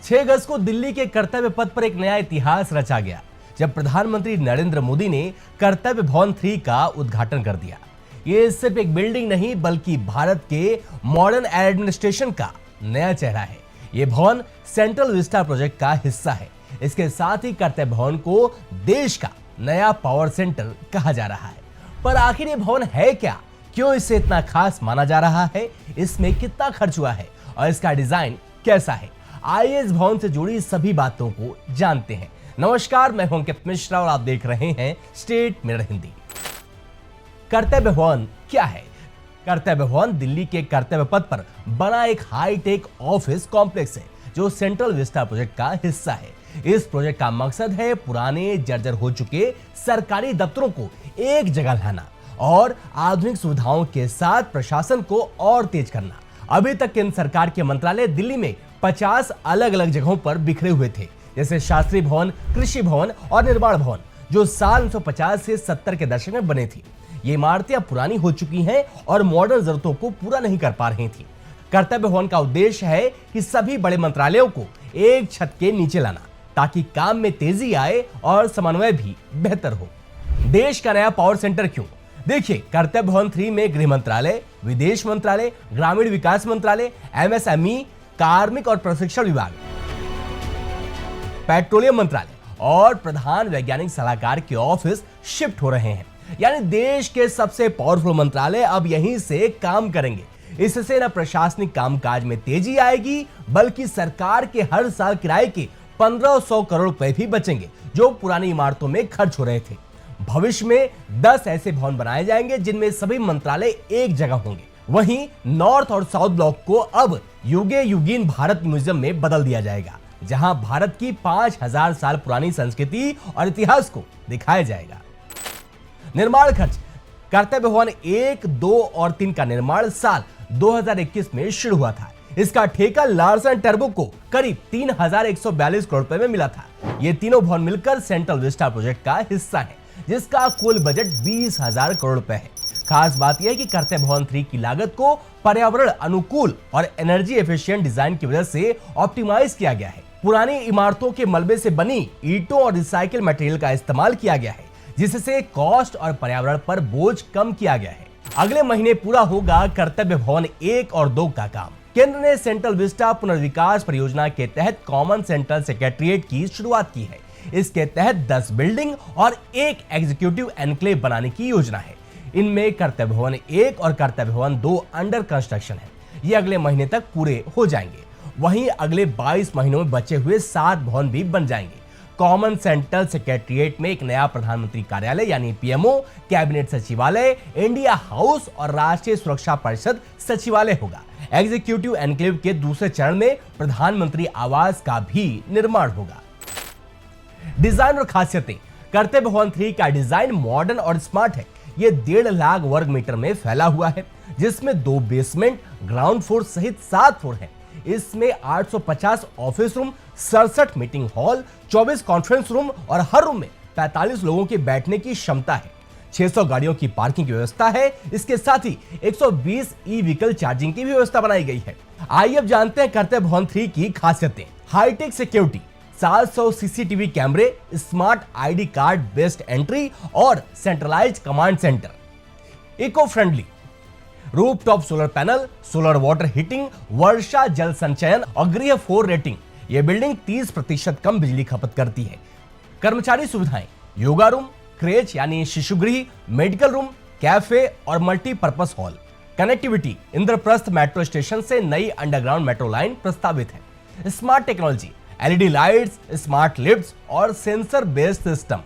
6 अगस्त को दिल्ली के कर्तव्य पथ पर एक नया इतिहास रचा गया जब प्रधानमंत्री नरेंद्र मोदी ने कर्तव्य भवन 3 का उद्घाटन कर दिया। ये सिर्फ एक बिल्डिंग नहीं बल्कि भारत के मॉडर्न एडमिनिस्ट्रेशन का नया चेहरा है। ये भवन सेंट्रल विस्टा प्रोजेक्ट का हिस्सा है। इसके साथ ही कर्तव्य भवन को देश का नया पावर सेंटर कहा जा रहा है। पर आखिर ये भवन है क्या, क्यों इसे इतना खास माना जा रहा है, इसमें कितना खर्च हुआ है और इसका डिजाइन कैसा है, आइए इस भवन से जुड़ी सभी बातों को जानते हैं। नमस्कार, मैं हूं अंकित मिश्रा और आप देख रहे हैं स्टेट मिरर हिंदी। कर्तव्य भवन क्या है? कर्तव्य भवन दिल्ली के कर्तव्य पथ पर बना एक हाईटेक ऑफिस कॉम्प्लेक्स है जो सेंट्रल विस्टा प्रोजेक्ट का हिस्सा है। इस प्रोजेक्ट का मकसद है पुराने जर्जर हो चुके सरकारी दफ्तरों को एक जगह लाना और आधुनिक सुविधाओं के साथ प्रशासन को और तेज करना। अभी तक केंद्र सरकार के मंत्रालय दिल्ली में 50 अलग अलग जगहों पर बिखरे हुए थे, जैसे शास्त्री भवन, कृषि भवन और निर्माण भवन, जो साल 1950 से 70 के दशक में बने थी। ये इमारतें अब पुरानी हो चुकी हैं और मॉडर्न जरूरतों को पूरा नहीं कर पा रही थी। कर्तव्य भवन का उद्देश्य है कि सभी बड़े मंत्रालयों को एक छत के नीचे लाना ताकि काम में तेजी आए और समन्वय भी बेहतर हो। देश का नया पावर सेंटर क्यों? देखिए, कर्तव्य भवन 3 में गृह मंत्रालय, विदेश मंत्रालय, ग्रामीण विकास मंत्रालय, एमएसएमई, कार्मिक और प्रशिक्षण विभाग, पेट्रोलियम मंत्रालय और प्रधान वैज्ञानिक सलाहकार के ऑफिस शिफ्ट हो रहे हैं। यानी देश के सबसे पावरफुल मंत्रालय अब यहीं से काम करेंगे। इससे न प्रशासनिक कामकाज में तेजी आएगी बल्कि सरकार के हर साल किराए के 1500 करोड़ रुपए भी बचेंगे जो पुरानी इमारतों में खर्च हो रहे थे। भविष्य में 10 ऐसे भवन बनाए जाएंगे जिनमें सभी मंत्रालय एक जगह होंगे। वहीं नॉर्थ और साउथ ब्लॉक को अब युगे युगीन भारत म्यूजियम में बदल दिया जाएगा, जहां भारत की 5000 साल पुरानी संस्कृति और इतिहास को दिखाया जाएगा। निर्माण खर्च। कर्तव्य भवन 1, 2 और 3 का निर्माण साल 2021 में शुरू हुआ था। इसका ठेका लार्सन टर्बो को करीब 3142 करोड़ रुपए में मिला था। ये तीनों भवन मिलकर सेंट्रल विस्टा प्रोजेक्ट का हिस्सा है, जिसका कुल बजट 20,000 करोड़ रुपए है। खास बात यह है कि कर्तव्य भवन 3 की लागत को पर्यावरण अनुकूल और एनर्जी एफिशिएंट डिजाइन की वजह से ऑप्टिमाइज किया गया है। पुरानी इमारतों के मलबे से बनी ईंटों और रिसाइकिल मटेरियल का इस्तेमाल किया गया है, जिससे कॉस्ट और पर्यावरण पर बोझ कम किया गया है। अगले महीने पूरा होगा कर्तव्य भवन 1 और 2 का काम। केंद्र ने सेंट्रल विस्टा पुनर्विकास परियोजना के तहत कॉमन सेंट्रल सेक्रेटेरिएट की शुरुआत की है। इसके तहत 10 बिल्डिंग और एक एग्जीक्यूटिव एनक्लेव बनाने की योजना है। इनमें कर्तव्य भवन 1 और कर्तव्य भवन 2 अंडर कंस्ट्रक्शन है। ये अगले महीने तक पूरे हो जाएंगे। वहीं अगले 22 महीनों में बचे हुए 7 भवन भी बन जाएंगे। कॉमन सेंट्रल सेक्रेटेरिएट में एक नया प्रधानमंत्री कार्यालय यानी पीएमओ, कैबिनेट सचिवालय, इंडिया हाउस और राष्ट्रीय सुरक्षा परिषद सचिवालय होगा। एग्जीक्यूटिव एनक्लेव के दूसरे चरण में प्रधानमंत्री आवास का भी निर्माण होगा। डिजाइन और खासियतें। कर्तव्य भवन 3 का डिजाइन मॉडर्न और स्मार्ट है। यह 1.5 लाख वर्ग मीटर में फैला हुआ है, जिसमें 2 बेसमेंट, ग्राउंड फ्लोर सहित 7 फ्लोर है। इसमें 850 office room, 67 meeting hall, 24 conference room और हर रूम में 45 लोगों के बैठने की क्षमता है। 600 गाड़ियों की पार्किंग की व्यवस्था है। इसके साथ ही 120 ई व्हीकल चार्जिंग की भी व्यवस्था बनाई गई है। आइए अब जानते हैं कर्तव्य भवन 3 की खासियतें। हाईटेक सिक्योरिटी, 700 सीसीटीवी कैमरे, smart ID card based entry और centralised command centre. Eco friendly, rooftop solar panel, solar water heating, वर्षा जल संचयन और गृह 4 रेटिंग। यह बिल्डिंग 30% कम बिजली खपत करती है। कर्मचारी सुविधाएं, योगा रूम, क्रेच यानी शिशुगृह, मेडिकल रूम, कैफे और multipurpose hall. Connectivity, Indraprastha metro station से नई अंडरग्राउंड मेट्रो लाइन प्रस्तावित है। Smart technology, LED lights, smart lifts और sensor based system.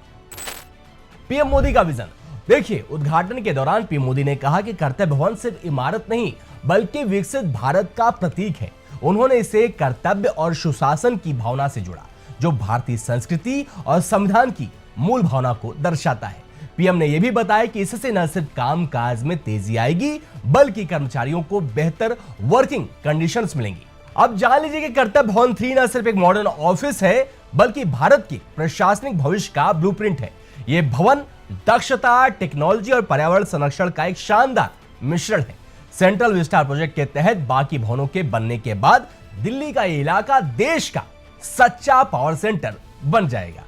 PM Modi का विजन। देखिए, उद्घाटन के दौरान पीएम मोदी ने कहा कि कर्तव्य भवन सिर्फ इमारत नहीं बल्कि विकसित भारत का प्रतीक है। उन्होंने इसे कर्तव्य और सुशासन की भावना से जोड़ा, जो भारतीय संस्कृति और संविधान की मूल भावना को दर्शाता है। पीएम ने यह भी बताया कि इससे न सिर्फ कामकाज में तेजी आएगी बल्कि कर्मचारियों को बेहतर वर्किंग कंडीशंस मिलेंगी। अब जान लीजिए कि कर्तव्य भवन 3 न सिर्फ एक मॉडर्न ऑफिस है बल्कि भारत के प्रशासनिक भविष्य का ब्लूप्रिंट है। यह भवन दक्षता, टेक्नोलॉजी और पर्यावरण संरक्षण का एक शानदार मिश्रण है। सेंट्रल विस्टा प्रोजेक्ट के तहत बाकी भवनों के बनने के बाद दिल्ली का ये इलाका देश का सच्चा पावर सेंटर बन जाएगा।